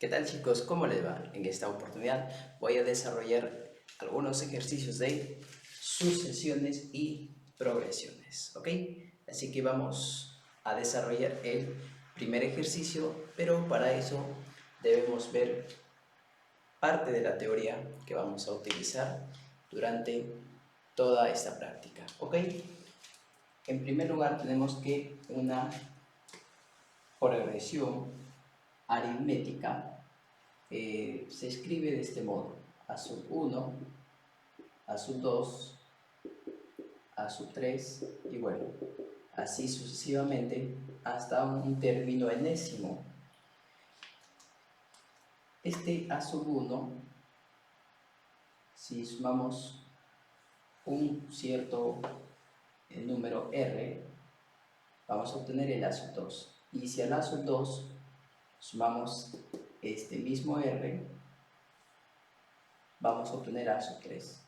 ¿Qué tal, chicos? ¿Cómo les va? En esta oportunidad voy a desarrollar algunos ejercicios de sucesiones y progresiones, ¿ok? Así que vamos a desarrollar el primer ejercicio, pero para eso debemos ver parte de la teoría que vamos a utilizar durante toda esta práctica, ¿ok? En primer lugar tenemos que una progresión aritmética se escribe de este modo: a sub 1, a sub 2, a sub 3 y bueno, así sucesivamente hasta un término enésimo. Este a sub 1, si sumamos un cierto número r, vamos a obtener el a sub 2. Y si al a sub 2 sumamos este mismo r, vamos a obtener a sub 3.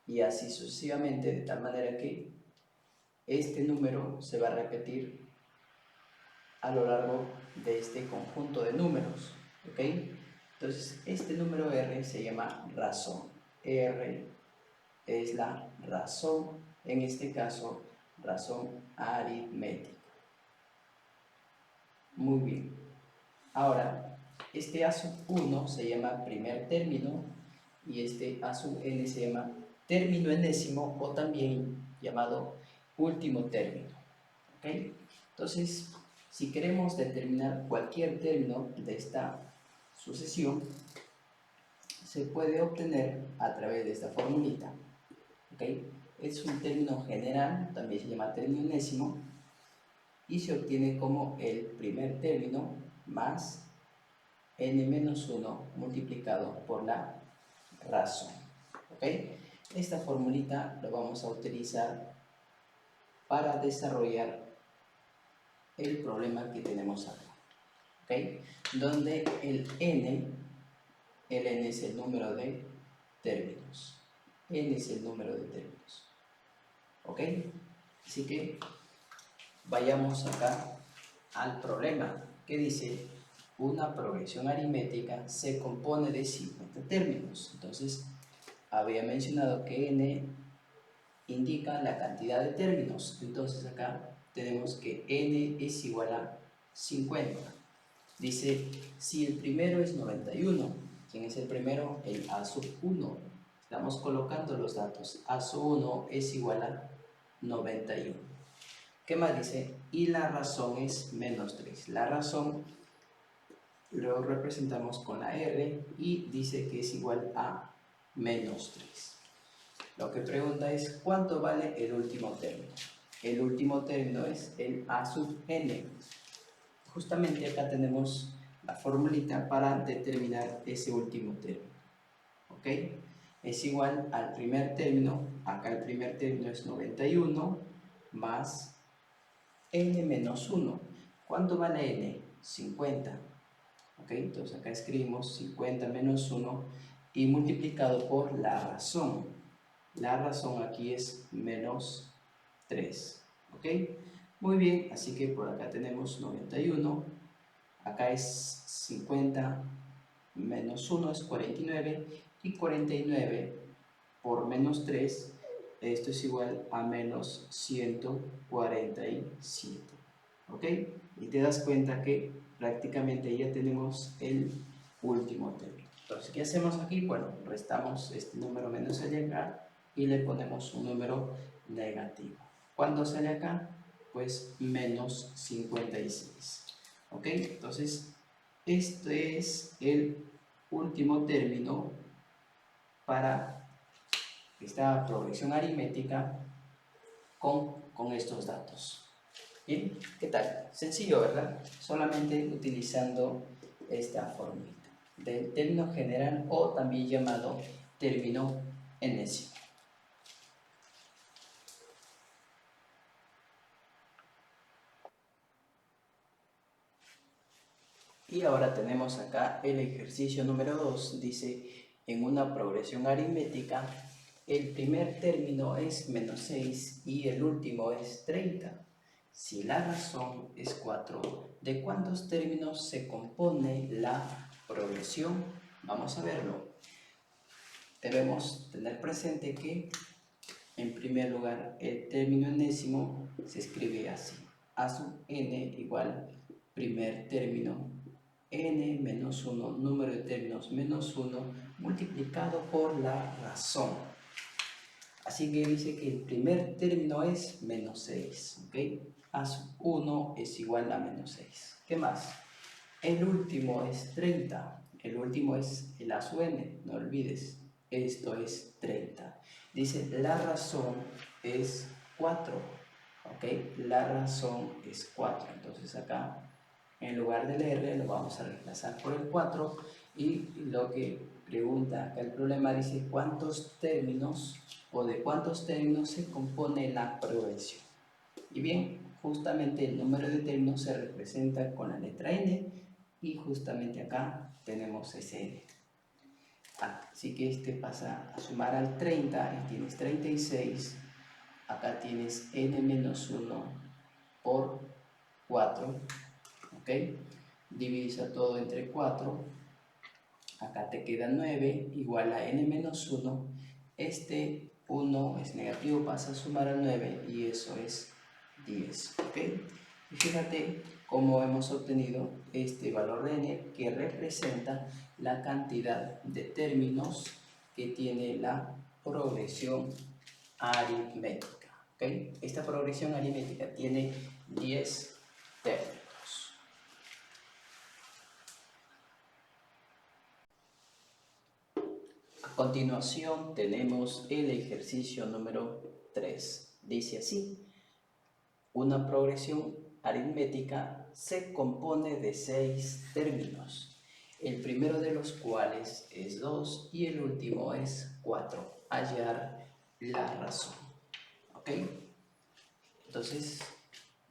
Y así sucesivamente, de tal manera que este número se va a repetir a lo largo de este conjunto de números, ¿ok? Entonces, este número r se llama razón. R es la razón, en este caso, razón aritmética. Muy bien. Ahora, este a sub 1 se llama primer término y este a sub n se llama término enésimo o también llamado último término, ¿ok? Entonces, si queremos determinar cualquier término de esta sucesión, se puede obtener a través de esta formulita, ¿ok? Es un término general, también se llama término enésimo, y se obtiene como el primer término más n-1 multiplicado por la razón, ¿ok? Esta formulita lo vamos a utilizar para desarrollar el problema que tenemos acá, ¿ok? Donde el n es el número de términos, n es el número de términos, ¿ok? Así que vayamos acá al problema que dice: una progresión aritmética se compone de 50 términos. Entonces, había mencionado que n indica la cantidad de términos, entonces acá tenemos que n es igual a 50. Dice, si el primero es 91, ¿quién es el primero? El a sub 1. Estamos colocando los datos. A sub 1 es igual a 91. ¿Qué más dice? Y la razón es menos 3. La razón lo representamos con la r y dice que es igual a menos 3. Lo que pregunta es, ¿cuánto vale el último término? El último término es el a sub n. Justamente acá tenemos la formulita para determinar ese último término, ¿ok? Es igual al primer término, acá el primer término es 91 más n menos 1. ¿Cuánto vale n? 50, ¿ok? Entonces acá escribimos 50 menos 1 y multiplicado por la razón. La razón aquí es menos 3, ¿ok? Muy bien, así que por acá tenemos 91, acá es 50 menos 1 es 49 y 49 por menos 3, esto es igual a menos 147, ¿ok? Y te das cuenta que prácticamente ya tenemos el último término. Entonces, ¿qué hacemos aquí? Bueno, restamos este número menos el de acá y le ponemos un número negativo. ¿Cuánto sale acá? Pues menos 56, ¿ok? Entonces, este es el último término para esta progresión aritmética con estos datos. Bien, ¿qué tal? Sencillo, ¿verdad? Solamente utilizando esta formulita del término general o también llamado término enésimo. Y ahora tenemos acá el ejercicio número 2. Dice, en una progresión aritmética, el primer término es menos 6 y el último es 30. Si la razón es 4, ¿de cuántos términos se compone la progresión progresión, vamos a verlo. Debemos tener presente que, en primer lugar, el término enésimo se escribe así: a sub n igual primer término n menos 1, número de términos menos 1, multiplicado por la razón. Así que dice que el primer término es menos 6, ¿ok? A sub 1 es igual a menos 6. ¿Qué más? El último es 30. El último es el a sub n, no olvides. Esto es 30. Dice, la razón es 4, ¿ok? La razón es 4. Entonces acá, en lugar del r, lo vamos a reemplazar por el 4. Y lo que pregunta acá el problema dice, ¿cuántos términos o de cuántos términos se compone la progresión? Y bien, justamente el número de términos se representa con la letra n, y justamente acá tenemos ese n. Así que este pasa a sumar al 30 y tienes 36. Acá tienes n menos 1 por 4, ¿ok? Divisa todo entre 4. Acá te queda 9 igual a n menos 1. Este 1 es negativo, pasa a sumar al 9 y eso es 10, ¿ok? Y fíjate cómo hemos obtenido este valor de n, que representa la cantidad de términos que tiene la progresión aritmética, ¿ok? Esta progresión aritmética tiene 10 términos. A continuación tenemos el ejercicio número 3. Dice así: una progresión aritmética se compone de 6 términos, el primero de los cuales es 2 y el último es 4. Hallar la razón. ¿Ok? Entonces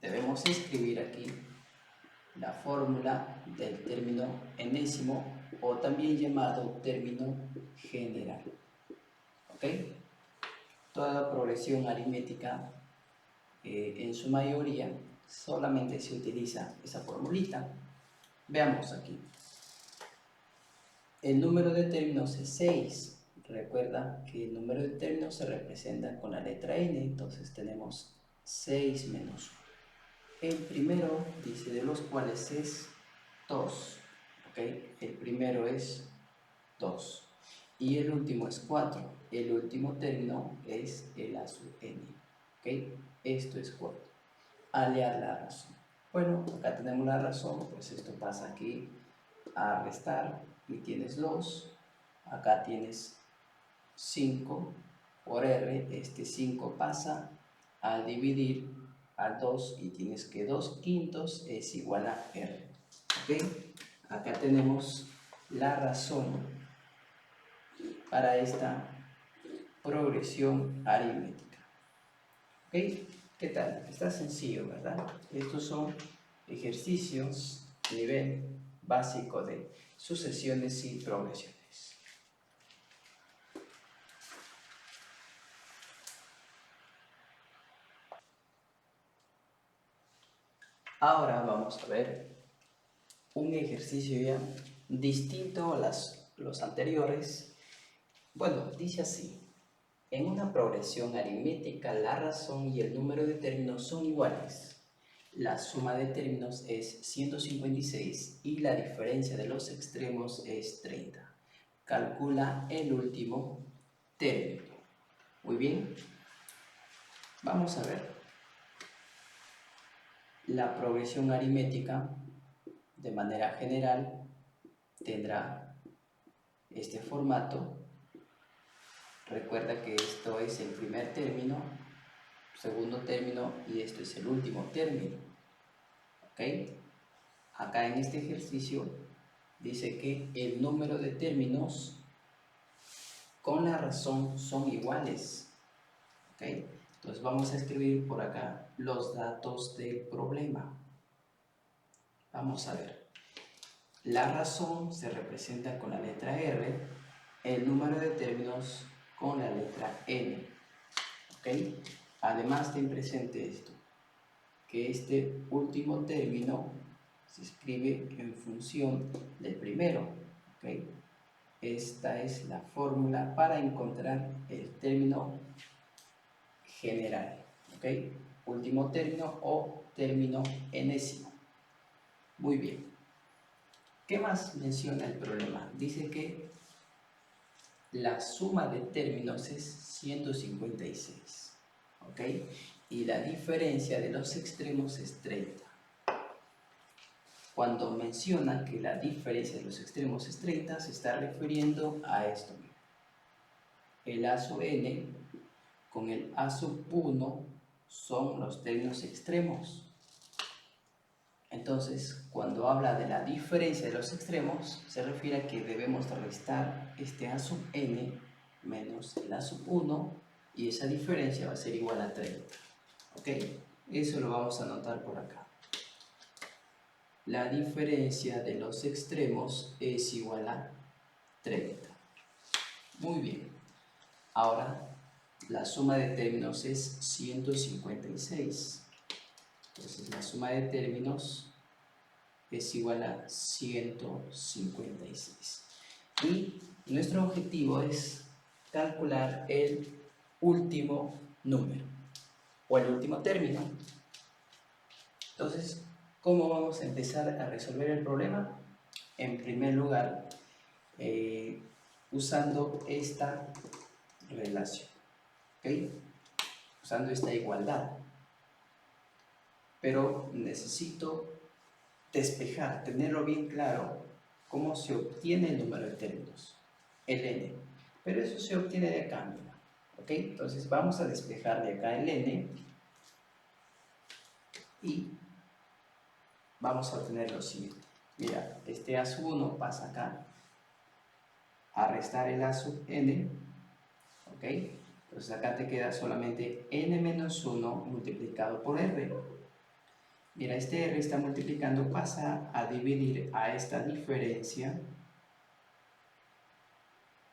debemos escribir aquí la fórmula del término enésimo, o también llamado término general. ¿Ok? Toda progresión aritmética, en su mayoría, solamente se utiliza esa formulita. Veamos aquí. El número de términos es 6. Recuerda que el número de términos se representa con la letra n, entonces tenemos 6 menos 1. El primero, dice, de los cuales es 2. ¿Ok? El primero es 2. Y el último es 4. El último término es el a sub n. ¿Ok? Esto es 4. Hallar la razón. Bueno, acá tenemos la razón, pues esto pasa aquí a restar y tienes 2. Acá tienes 5 por r. Este 5 pasa a dividir al 2 y tienes que 2 quintos es igual a r. ¿Ok? Acá tenemos la razón para esta progresión aritmética. ¿Ok? ¿Qué tal? Está sencillo, ¿verdad? Estos son ejercicios nivel básico de sucesiones y progresiones. Ahora vamos a ver un ejercicio ya distinto a los anteriores. Bueno, dice así: en una progresión aritmética, la razón y el número de términos son iguales. La suma de términos es 156 y la diferencia de los extremos es 30. Calcula el último término. Muy bien. Vamos a ver. La progresión aritmética, de manera general, tendrá este formato. Recuerda que esto es el primer término, segundo término y esto es el último término. ¿Ok? Acá en este ejercicio dice que el número de términos con la razón son iguales. ¿Ok? Entonces vamos a escribir por acá los datos del problema. Vamos a ver. La razón se representa con la letra R, el número de términos con la letra N. ¿Ok? Además, ten presente esto, que este último término se escribe en función del primero. ¿ok? Esta es la fórmula para encontrar el término general, ¿ok? Último término o término enésimo. Muy bien. ¿Qué más menciona el problema? Dice que la suma de términos es 156, ¿ok? Y la diferencia de los extremos es 30. Cuando menciona que la diferencia de los extremos es 30, se está refiriendo a esto. El a sub n con el a sub 1 son los términos extremos. Entonces, cuando habla de la diferencia de los extremos, se refiere a que debemos restar este a sub n menos el a sub 1 y esa diferencia va a ser igual a 30. ¿Ok? Eso lo vamos a anotar por acá. La diferencia de los extremos es igual a 30. Muy bien. Ahora, la suma de términos es 156. Entonces, la suma de términos es igual a 156. Y nuestro objetivo es calcular el último número o el último término. Entonces, ¿cómo vamos a empezar a resolver el problema? En primer lugar, usando esta relación, ¿ok? Usando esta igualdad. Pero necesito despejar, tenerlo bien claro, cómo se obtiene el número de términos, el n. Pero eso se obtiene de acá, mira, ¿ok? Entonces vamos a despejar de acá el n y vamos a obtener lo siguiente. Mira, este a sub 1 pasa acá, a restar el a sub n, ¿ok? Entonces acá te queda solamente n menos 1 multiplicado por r. Mira, este r está multiplicando, pasa a dividir a esta diferencia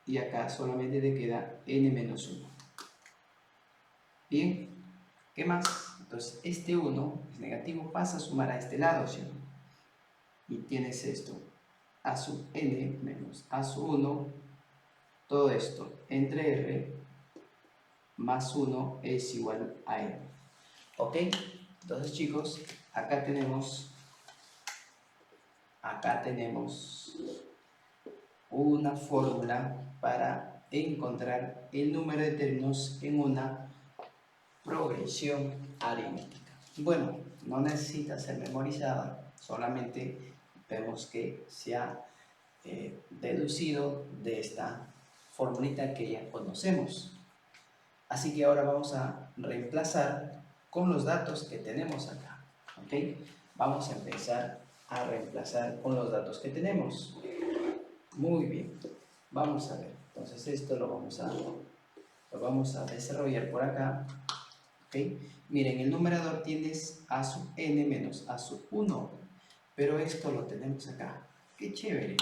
y acá solamente te queda n menos 1. Bien, ¿qué más? Entonces este 1 es negativo, pasa a sumar a este lado, ¿sí? Y tienes esto, a sub n menos a sub 1, todo esto entre r más 1 es igual a n. ¿Ok? Entonces chicos, acá tenemos una fórmula para encontrar el número de términos en una progresión aritmética. Bueno, no necesita ser memorizada, solamente vemos que se ha deducido de esta formulita que ya conocemos. Así que ahora vamos a reemplazar con los datos que tenemos acá. ¿Ok? Vamos a empezar a reemplazar con los datos que tenemos. Muy bien. Vamos a ver. Entonces esto lo vamos a desarrollar por acá. ¿Ok? Miren, el numerador tienes a sub n menos a sub 1. Pero esto lo tenemos acá. ¡Qué chévere!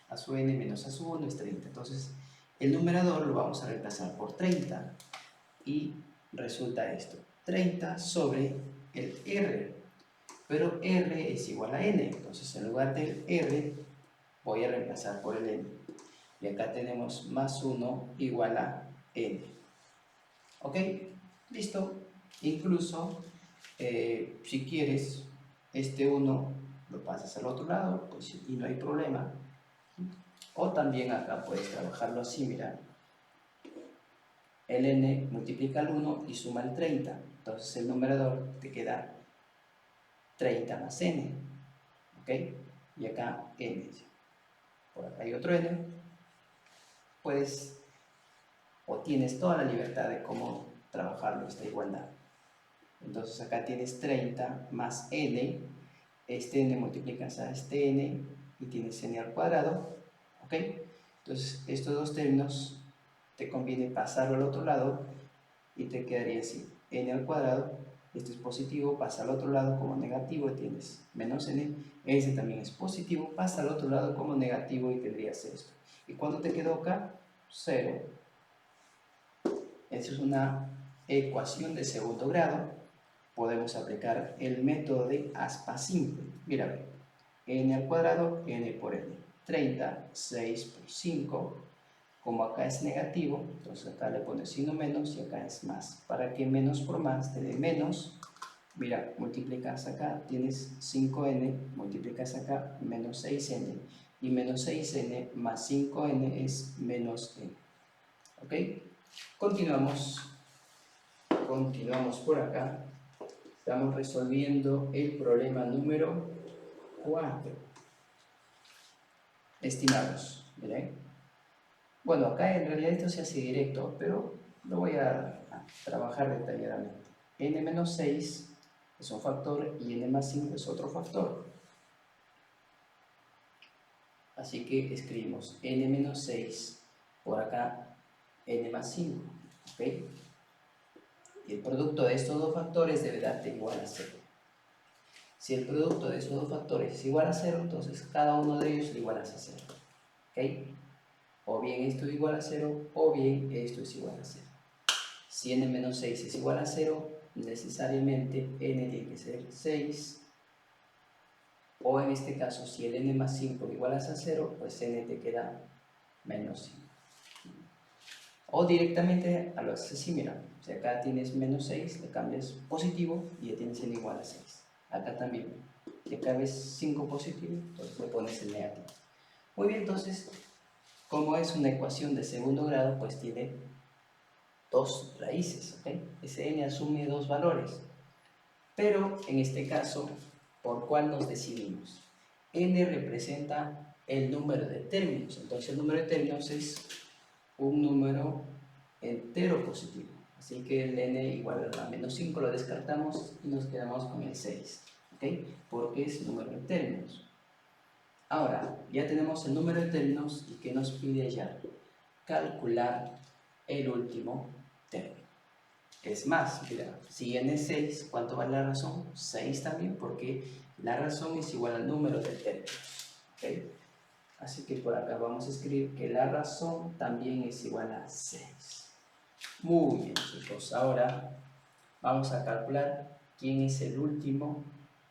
A sub n menos a sub 1 es 30. Entonces el numerador lo vamos a reemplazar por 30. Y resulta esto, 30 sobre el r, pero r es igual a n, entonces en lugar del r voy a reemplazar por el n, y acá tenemos más 1 igual a n. ¿Ok? Listo. Incluso si quieres este 1 lo pasas al otro lado, pues, y no hay problema, o también acá puedes trabajarlo así, mira. El n multiplica el 1 y suma el 30. Entonces el numerador te queda 30 más n. ¿Ok? Y acá n. Por acá hay otro n. Puedes o tienes toda la libertad de cómo trabajarlo esta igualdad. Entonces acá tienes 30 más n. Este n multiplicas a este n y tienes n al cuadrado. ¿Ok? Entonces estos dos términos te conviene pasarlo al otro lado y te quedaría así, n al cuadrado, este es positivo, pasa al otro lado como negativo y tienes menos n, ese también es positivo, pasa al otro lado como negativo y tendrías esto. ¿Y cuánto te quedó acá? 0. Esta es una ecuación de segundo grado. Podemos aplicar el método de aspa simple. Mira, n al cuadrado, n por n. 30, 6 por 5, como acá es negativo, entonces acá le pones signo menos y acá es más. Para que menos por más te dé menos, mira, multiplicas acá, tienes 5n, multiplicas acá, menos 6n, y menos 6n más 5n es menos n. ¿Ok? Continuamos por acá. Estamos resolviendo el problema número 4. Estimados, miren. Bueno, acá en realidad esto se hace directo, pero lo voy a trabajar detalladamente. n-6 es un factor y n+5 es otro factor. Así que escribimos n-6 por acá, n+5, ¿ok? Y el producto de estos dos factores debe darte igual a 0. Si el producto de esos dos factores es igual a 0, entonces cada uno de ellos le igualas a 0, ¿ok? O bien esto es igual a 0, o bien esto es igual a 0. Si n-6 es igual a 0, necesariamente n tiene que ser 6. O en este caso, si el n+5 lo igualas a 0, pues n te queda menos 5. O directamente a lo haces así, mira. Si acá tienes menos 6, le cambias positivo y ya tienes n igual a 6. Acá también. Si acá ves 5 positivo, entonces le pones el negativo. Muy bien, entonces, como es una ecuación de segundo grado, pues tiene dos raíces, ¿ok? Ese n asume dos valores. Pero en este caso, ¿por cuál nos decidimos? N representa el número de términos. Entonces el número de términos es un número entero positivo. Así que el n igual a menos 5 lo descartamos y nos quedamos con el 6. ¿Ok? Porque es número de términos. Ahora, ya tenemos el número de términos y ¿qué nos pide hallar? Calcular el último término. Es más, mira, si n es 6, ¿cuánto vale la razón? 6 también, porque la razón es igual al número de términos. ¿Okay? Así que por acá vamos a escribir que la razón también es igual a 6. Muy bien, chicos. Ahora vamos a calcular quién es el último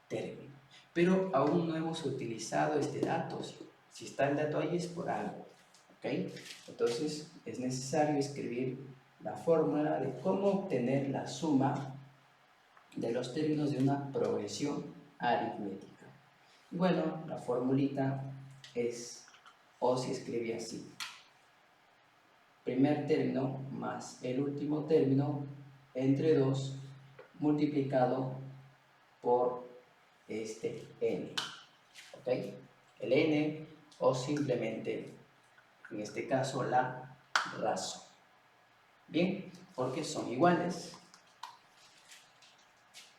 término. Pero aún no hemos utilizado este dato. Si está el dato ahí es por algo. ¿Ok? Entonces es necesario escribir la fórmula de cómo obtener la suma de los términos de una progresión aritmética. Bueno, la formulita es, o se escribe así: primer término más el último término entre 2 multiplicado por este n. ¿Ok? El n, o simplemente, en este caso, la razón. Bien, porque son iguales.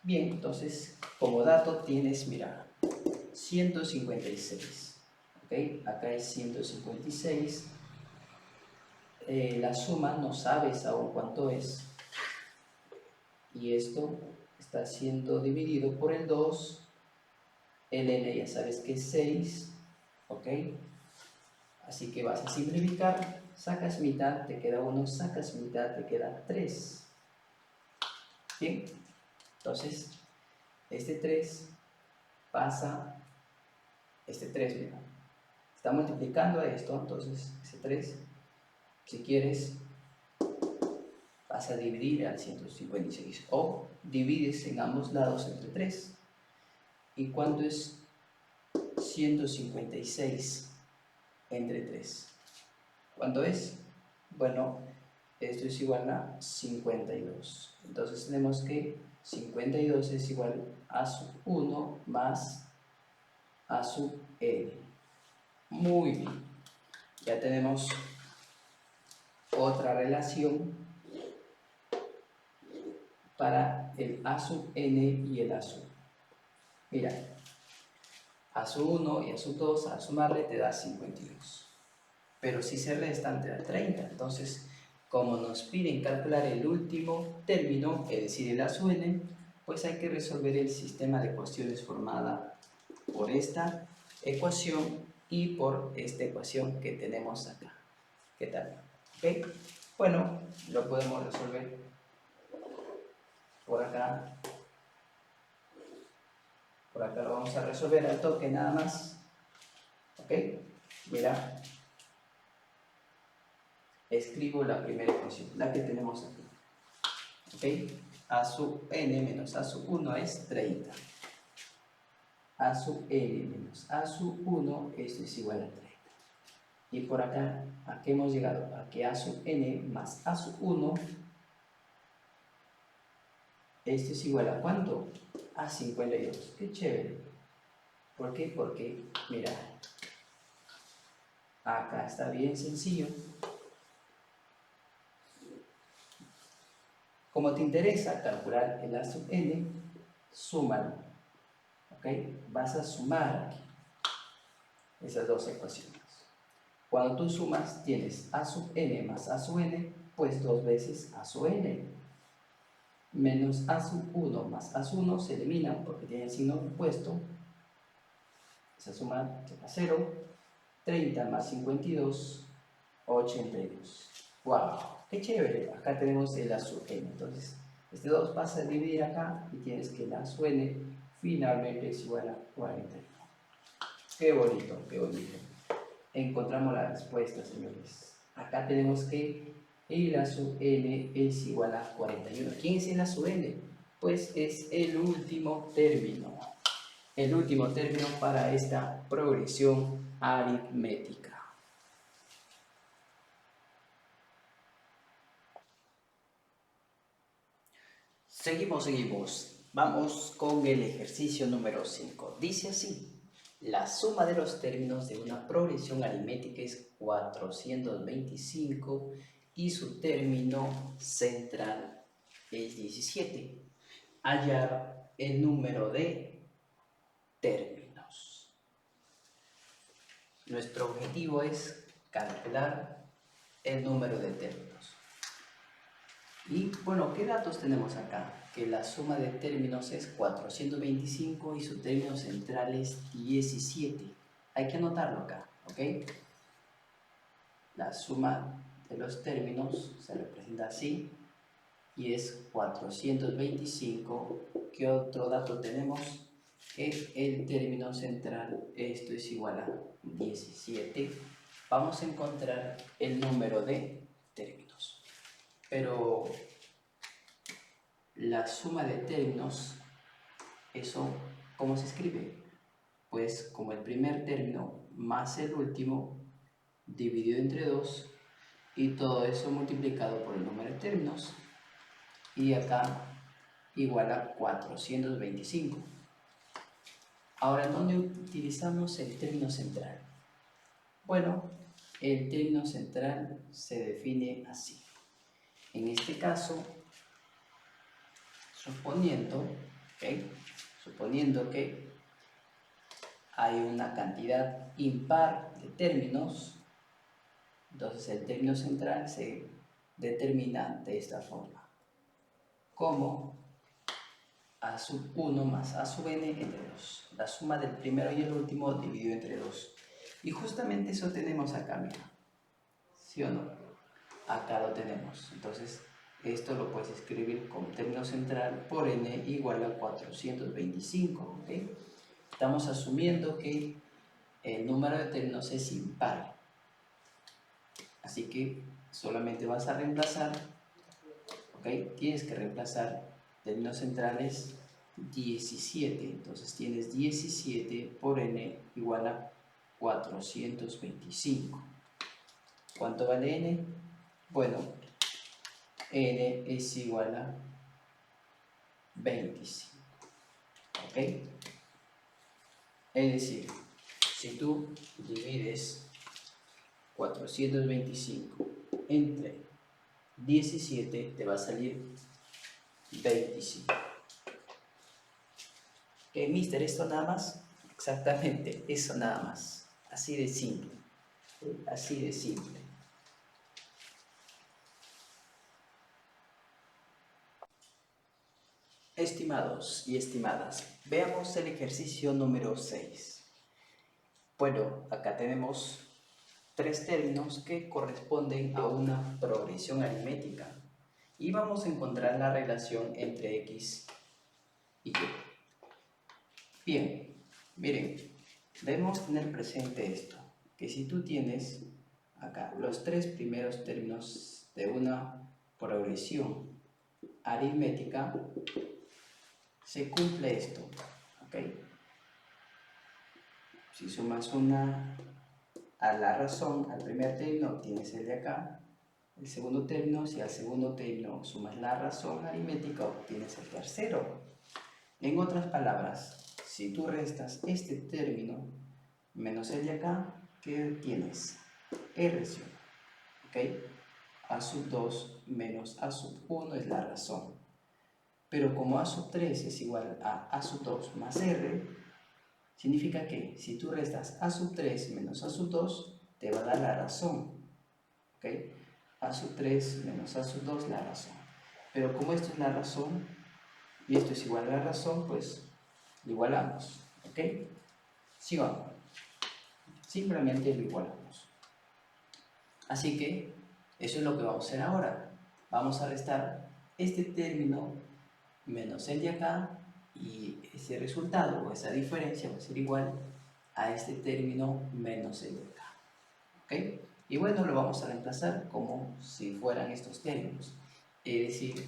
Bien, entonces, como dato tienes, mira, 156. ¿Ok? Acá es 156. La suma no sabes aún cuánto es. Y esto está siendo dividido por el 2. El n ya sabes que es 6. ¿Ok? Así que vas a simplificar. Sacas mitad, te queda 1. Sacas mitad, te queda 3. Bien. Entonces, este 3 pasa, este 3, mira, está multiplicando a esto, entonces ese 3, si quieres, vas a dividir al 156, o divides en ambos lados entre 3. ¿Y cuánto es 156 entre 3? ¿Cuánto es? Bueno, esto es igual a 52. Entonces tenemos que 52 es igual a sub 1 más a sub n. Muy bien. Ya tenemos otra relación para el a sub n y el a sub. Mira, a sub 1 y a sub 2, al sumarle te da 52. Pero si se restan te da 30. Entonces, como nos piden calcular el último término, es decir, el a sub n, pues hay que resolver el sistema de ecuaciones formada por esta ecuación y por esta ecuación que tenemos acá. ¿Qué tal? ¿Ok? Bueno, lo podemos resolver por acá. Por acá lo vamos a resolver al toque nada más. ¿Ok? Mira, escribo la primera ecuación, la que tenemos aquí. ¿Ok? A sub n menos a sub 1 es 30. A sub n menos a sub 1, esto es igual a 30. Y por acá, ¿a qué hemos llegado? A que a sub n más a sub 1, esto es igual a ¿cuánto? A 52. ¡Qué chévere! ¿Por qué? Porque, mira, acá está bien sencillo. Como te interesa calcular el a sub n, súmalo. ¿Ok? Vas a sumar esas dos ecuaciones. Cuando tú sumas, tienes a sub n más a sub n, pues 2 veces a sub n. Menos a sub 1 más a sub 1 se eliminan porque tienen signo opuesto. Esa suma queda 0. 30 más 52, 82. ¡Wow! ¡Qué chévere! Acá tenemos el a sub n. Entonces, este 2 pasa a dividir acá y tienes que el a sub n finalmente es igual a 41. ¡Qué bonito! ¡Qué bonito! Encontramos la respuesta, señores. Acá tenemos que el a sub n es igual a 41. ¿Quién es el a sub n? Pues es el último término. El último término para esta progresión aritmética. Seguimos. Vamos con el ejercicio número 5. Dice así. La suma de los términos de una progresión aritmética es 425 y su término central es 17. Hallar el número de términos. Nuestro objetivo es calcular el número de términos. Y bueno, ¿qué datos tenemos acá? Que la suma de términos es 425 y su término central es 17. Hay que anotarlo acá, ¿ok? La suma de los términos se representa así y es 425. ¿Qué otro dato tenemos? Que el término central, esto es igual a 17. Vamos a encontrar el número de términos. Pero la suma de términos, eso, ¿cómo se escribe? Pues como el primer término más el último dividido entre 2 y todo eso multiplicado por el número de términos y acá igual a 425. Ahora, ¿dónde utilizamos el término central? Bueno, el término central se define así. En este caso, suponiendo que hay una cantidad impar de términos, entonces el término central se determina de esta forma, como a sub 1 más a sub n entre 2, la suma del primero y el último dividido entre 2. Y justamente eso tenemos acá, mira, ¿sí o no? Acá lo tenemos. Entonces, esto lo puedes escribir como término central por n igual a 425, ¿ok? Estamos asumiendo que el número de términos es impar. Así que solamente vas a reemplazar, ¿ok? Tienes que reemplazar términos centrales 17. Entonces tienes 17 por n igual a 425. ¿Cuánto vale n? Bueno, n es igual a 25. ¿Ok? Es decir, si tú divides 425 entre 17, te va a salir 25. ¿Qué, mister? ¿Esto nada más? Exactamente, eso nada más. Así de simple. Así de simple. Estimados y estimadas, veamos el ejercicio número 6. Bueno, acá tenemos 3 términos que corresponden a una progresión aritmética y vamos a encontrar la relación entre x y y. Bien, miren, debemos tener presente esto. que si tú tienes acá los tres primeros términos de una progresión aritmética, se cumple esto, ¿ok? Si sumas una a la razón, al primer término, obtienes el de acá. El segundo término, si al segundo término sumas la razón aritmética, obtienes el tercero. En otras palabras, si tú restas este término menos el de acá, ¿qué tienes? R, ¿ok? A sub 2 menos A sub 1 es la razón. Pero como A sub 3 es igual a A sub 2 más R, significa que si tú restas A sub 3 menos A sub 2, te va a dar la razón. ¿Ok? A sub 3 menos A sub 2, la razón. Pero como esto es la razón, y esto es igual a la razón, pues lo igualamos. ¿Ok? ¿Sí o no? Simplemente lo igualamos. Así que eso es lo que vamos a hacer ahora. Vamos a restar este término menos el de acá, y ese resultado o esa diferencia va a ser igual a este término menos el de acá. ¿Ok? Y bueno, lo vamos a reemplazar como si fueran estos términos. Es decir,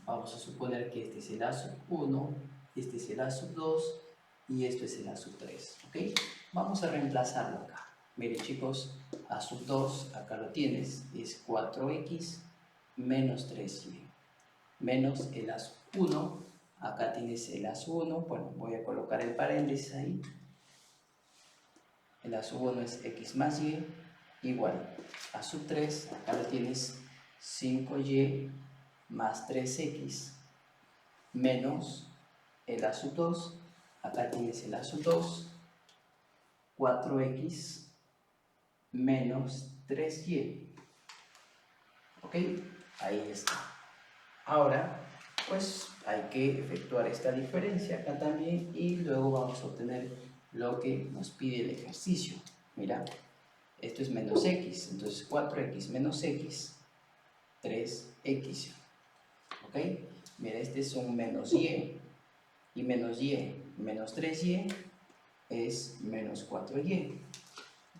vamos a suponer que este es el A sub 1, este es el A sub 2 y esto es el A sub 3. ¿Ok? Vamos a reemplazarlo acá. Miren chicos, A sub 2, acá lo tienes, es 4x menos 3y, menos el A sub 1, acá tienes el A sub 1, bueno, voy a colocar el paréntesis ahí, el A sub 1 es x más y, igual A sub 3, acá lo tienes 5y más 3x, menos el A sub 2, acá tienes el A sub 2, 4x menos 3y. ¿Ok? Ahí está. Ahora, pues hay que efectuar esta diferencia acá también y luego vamos a obtener lo que nos pide el ejercicio. Mira, esto es menos x, entonces 4x menos x, 3x. ¿Ok? Mira, este es un menos y menos y menos 3y es menos 4y.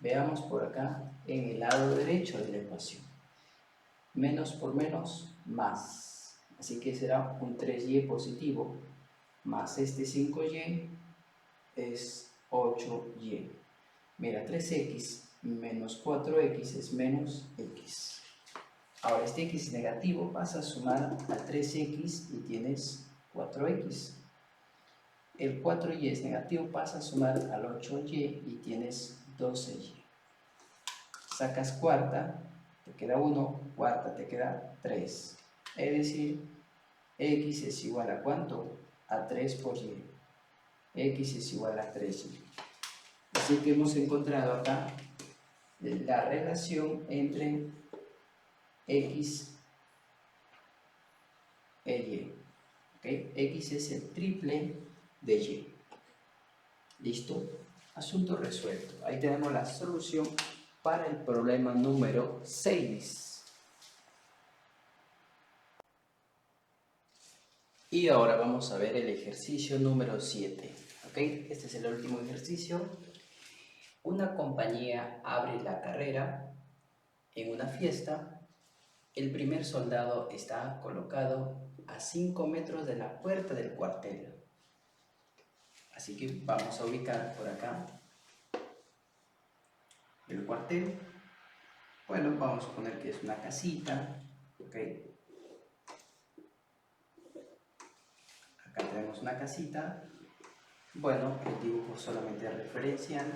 Veamos por acá en el lado derecho de la ecuación. Menos por menos, más. Así que será un 3y positivo, más este 5y es 8y. Mira, 3x menos 4x es menos x. Ahora este x negativo pasa a sumar a 3x y tienes 4x. El 4y es negativo, pasa a sumar al 8y y tienes 12y. Sacas cuarta, te queda 1, cuarta te queda 3. Es decir, x es igual a ¿cuánto? A 3 por y. X es igual a 3y. Así que hemos encontrado acá la relación entre x e y. ¿Okay? X es el triple de y. ¿Listo? Asunto resuelto. Ahí tenemos la solución para el problema número 6. Y ahora vamos a ver el ejercicio número 7. ¿Ok? Este es el último ejercicio. Una compañía abre la carrera en una fiesta. El primer soldado está colocado a 5 metros de la puerta del cuartel. Así que vamos a ubicar por acá el cuartel. Bueno, vamos a poner que es una casita. ¿Ok? Acá tenemos una casita. Bueno, el dibujo solamente es referencial.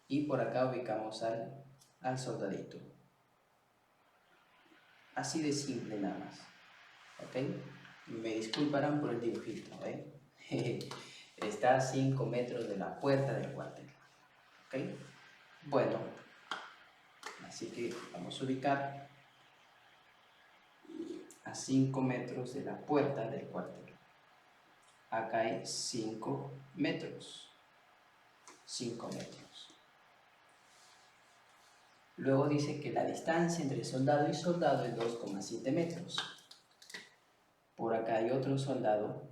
Y por acá ubicamos al soldadito. Así de simple nada más. ¿Ok? Me disculparán por el dibujito. Está a 5 metros de la puerta del cuartel. ¿Ok? Bueno, así que vamos a ubicar a 5 metros de la puerta del cuartel. Acá hay 5 metros. 5 metros. Luego dice que la distancia entre soldado y soldado es 2,7 metros. Por acá hay otro soldado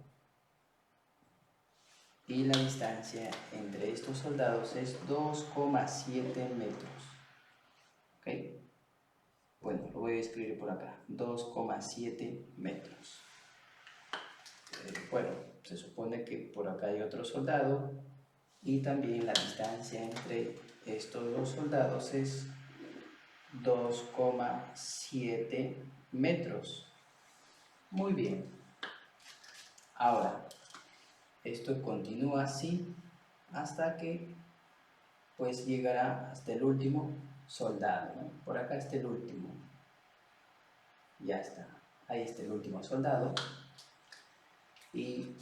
y la distancia entre estos soldados es 2,7 metros. ¿Ok? Bueno, lo voy a escribir por acá, 2,7 metros. Bueno, se supone que por acá hay otro soldado y también la distancia entre estos dos soldados es 2,7 metros. Muy bien. Ahora, esto continúa así hasta que pues llegará hasta el último soldado, ¿no? Por acá está el último. Ya está. Ahí está el último soldado. Y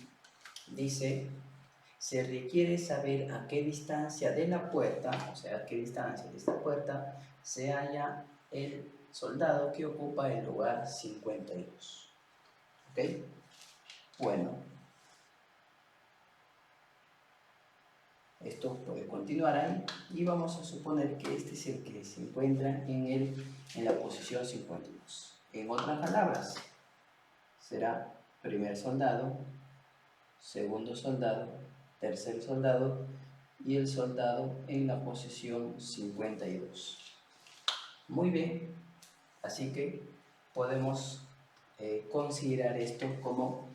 dice, se requiere saber a qué distancia de la puerta, o sea, a qué distancia de esta puerta se halla el soldado que ocupa el lugar 52. ¿Ok? Bueno, esto puede continuar ahí y vamos a suponer que este es el que se encuentra en la posición 52. En otras palabras, será primer soldado, segundo soldado, tercer soldado y el soldado en la posición 52. Muy bien, así que podemos considerar esto como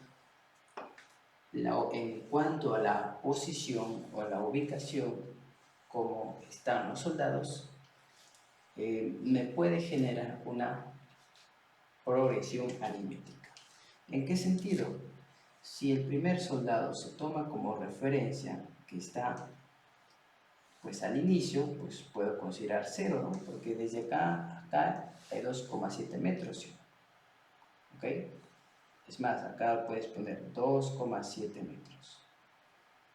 en cuanto a la posición o a la ubicación como están los soldados, me puede generar una progresión aritmética. ¿En qué sentido? Si el primer soldado se toma como referencia que está pues al inicio, pues puedo considerar 0, ¿no? Porque desde acá a acá hay 2,7 metros, ¿ok? Es más, acá puedes poner 2,7 metros.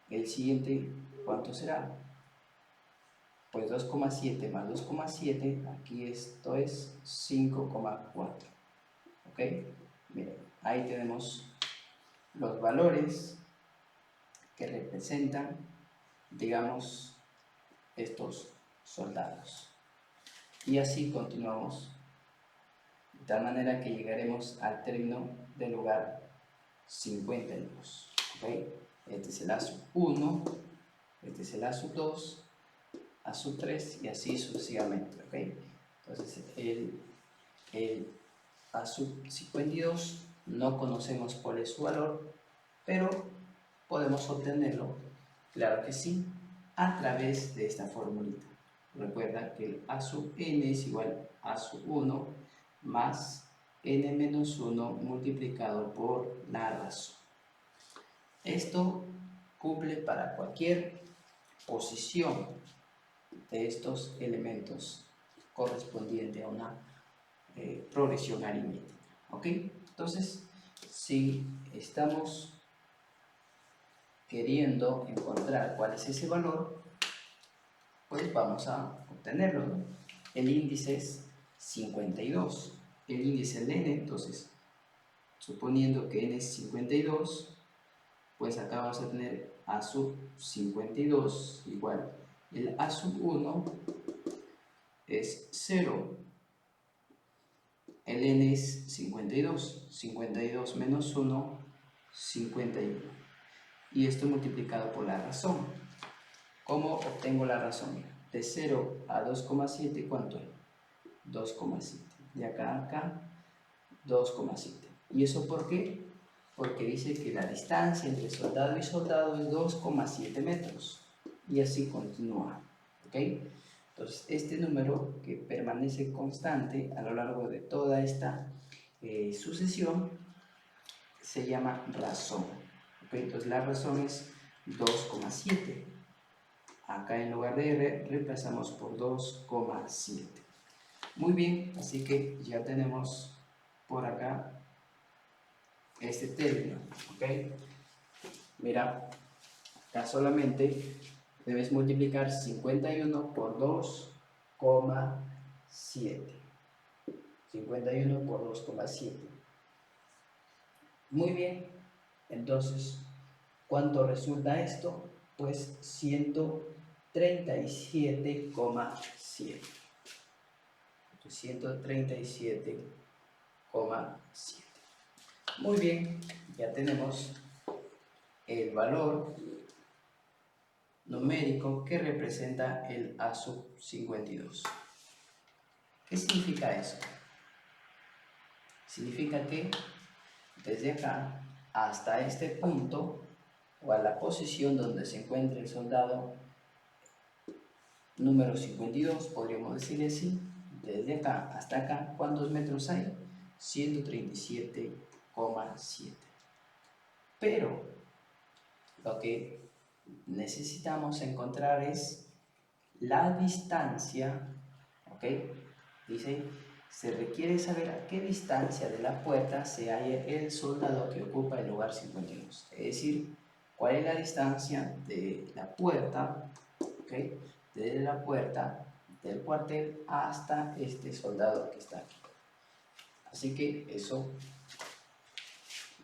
El siguiente, ¿cuánto será? Pues 2,7 más 2,7, aquí esto es 5,4, ¿ok? Miren, ahí tenemos los valores que representan, digamos, estos soldados. Y así continuamos, de tal manera que llegaremos al término del lugar 52. ¿Okay? Este es el ASU 1, este es el ASU 2, ASU 3 y así sucesivamente. ¿Okay? Entonces el ASU 52 no conocemos cuál es su valor, pero podemos obtenerlo, claro que sí, a través de esta formulita. Recuerda que el A sub n es igual a sub 1 más n menos 1 multiplicado por la razón. Esto cumple para cualquier posición de estos elementos correspondiente a una progresión aritmética. ¿Ok? Entonces, si estamos queriendo encontrar cuál es ese valor, pues vamos a obtenerlo, ¿no? El índice es 52, el índice es n, entonces suponiendo que n es 52, pues acá vamos a tener a sub 52 igual el a sub 1 es 0, el n es 52, 52 menos 1, 51, y esto multiplicado por la razón. ¿Cómo obtengo la razón? De 0 a 2,7, ¿cuánto es? 2,7. De acá a acá, 2,7. ¿Y eso por qué? Porque dice que la distancia entre soldado y soldado es 2,7 metros. Y así continúa. ¿Ok? Entonces, este número que permanece constante a lo largo de toda esta sucesión se llama razón. ¿Ok? Entonces, la razón es 2,7. Acá en lugar de R reemplazamos por 2,7. Muy bien, así que ya tenemos por acá este término. ¿Ok? Mira, acá solamente debes multiplicar 51 por 2,7. 51 por 2,7. Muy bien, entonces, ¿cuánto resulta esto? Pues 137,7. 137,7. Muy bien, ya tenemos el valor numérico que representa el A sub 52. ¿Qué significa eso? Significa que desde acá hasta este punto, o a la posición donde se encuentra el soldado número 52, podríamos decir así, desde acá hasta acá, ¿cuántos metros hay? 137,7. Pero lo que necesitamos encontrar es la distancia, ¿ok? Dice, se requiere saber a qué distancia de la puerta se halla el soldado que ocupa el lugar 52. Es decir, cuál es la distancia de la puerta, ¿ok? Desde la puerta del cuartel hasta este soldado que está aquí. Así que eso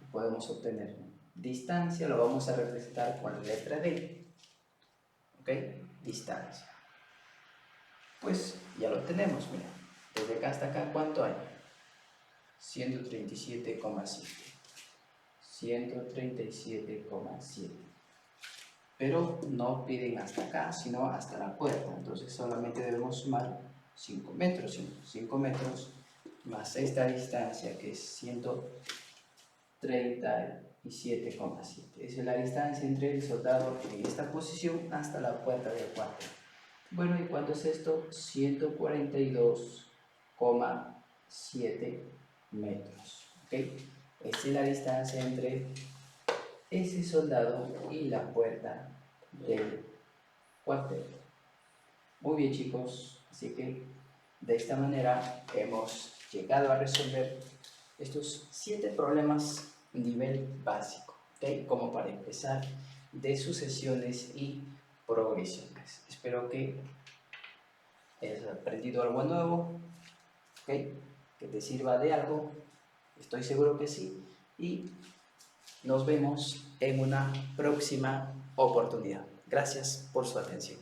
lo podemos obtener. Distancia lo vamos a representar con la letra D, ¿ok? Distancia. Pues ya lo tenemos, mira. Desde acá hasta acá, ¿cuánto hay? 137,7. 137,7. Pero no piden hasta acá, sino hasta la puerta. Entonces solamente debemos sumar 5 metros. 5 metros más esta distancia, que es 137,7. Esa es la distancia entre el soldado en esta posición hasta la puerta del cuartel. Bueno, ¿y cuánto es esto? 142,7 metros. ¿Ok? Esta es la distancia entre ese soldado y la puerta del cuartel. Muy bien, chicos. Así que de esta manera hemos llegado a resolver estos 7 problemas nivel básico, ¿ok? Como para empezar de sucesiones y progresiones. Espero que hayas aprendido algo nuevo, ¿ok? Que te sirva de algo. Estoy seguro que sí. Y nos vemos en una próxima oportunidad. Gracias por su atención.